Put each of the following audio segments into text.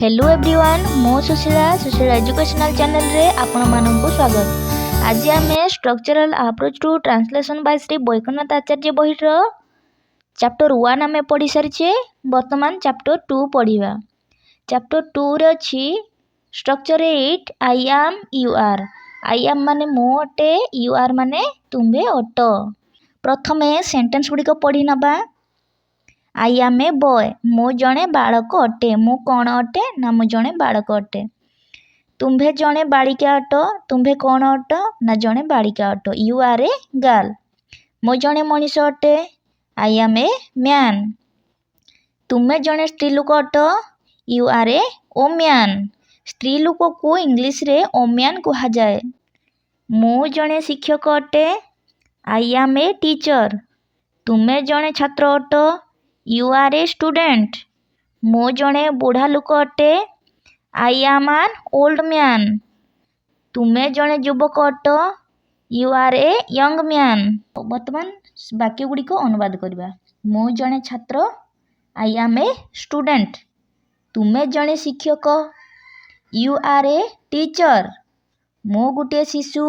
Hello everyone मो Sushila educational channel रे आपण मानक स्वागत। आज आम structural approach to translation by Shri Baikanath Acharya बहिर चैप्टर 1 आम पढ़ी सारी। वर्तमान चैप्टर 2 पढ़ा। चैप्टर 2 रे अच्छी structure 8 I am you are. I am माने मो अटे, यू आर माने तुम्बे अट। प्रथमे सेंटेंस गुड़िक पढ़ी नबा। आई एम ए बॉय, मु जड़े बालक अटे। मु कौन अटे ना मु जड़े बालक अटे। तुम्भे जड़े बालिका अट। तुम्भे कौन अट ना जड़े बालिका अट। यू आर ए गर्ल, मु जड़े मनीष अटे। I am a man. तुम्हे जड़े स्त्री लोक अट। यू आर ए ओम्यान। स्त्री लोक को इंग्लिश रे ओम्यान कहा जाए। मु जड़े शिक्षक अटे। I am a teacher. तुम्हे जड़े छात्र अट। You are a student. मो जड़े बुढ़ा लोक अटे। I am an old man. तुम्हें जड़े युवक अट। You are a young man. वर्तमान वाक्य गुड़िक अनुवाद करवा। मो जड़े छात्र। I am a student. तुम्हें जड़े शिक्षक। You are a teacher. मो गोटे शिशु।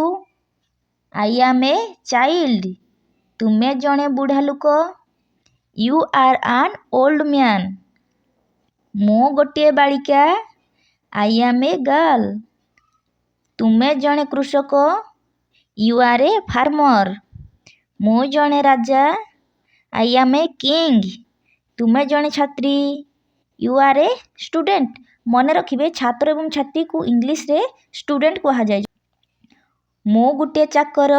I am a child. तुम्हें जड़े बुढ़ा लोक। You are an old man. मो गोटे बालिका। I am a girl. तुम्हें जड़े कृषक। You are a farmer. मो जड़े राजा। I am a king. तुम्हें जड़े छात्री। You are a student. मन रखिए छात्र एवं छात्री को इंग्लिश रे स्टूडेंट कहा जाए। मो गोटे चाकर।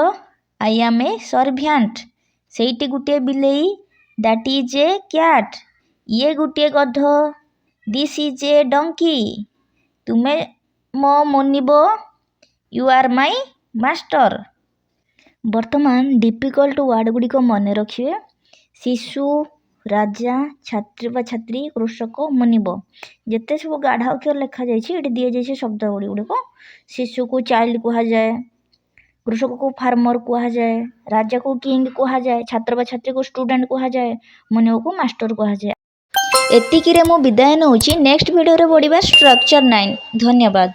आई एम ए सर्वेंट। सेठी गोटे बिलेई। That is a cat. ये गोटे गध। This is a donkey. तुम्हें मो मुनिब। You are my master. वर्तमान डिफिकल्ट वर्ड गुड़िक मन रखिए। शिशु, राजा, छात्री बा छात्री, कृषक, मुनिब जिते सब गाढ़ा अक्षर लिखा जाए दी जाए शब्द गुड़िक। शिशु को चाइल्ड कहा जाए। कृषक को फार्मर कहा जाए। राजा को किंग कहा जाए। छात्र बा छात्री को स्टूडेंट कहा जाए। मुनिब को मास्टर कहा जाए। एतिकी रे मु विदाय नउची। नेक्स्ट वीडियो रे पढ़िबा स्ट्रक्चर 9। धन्यवाद।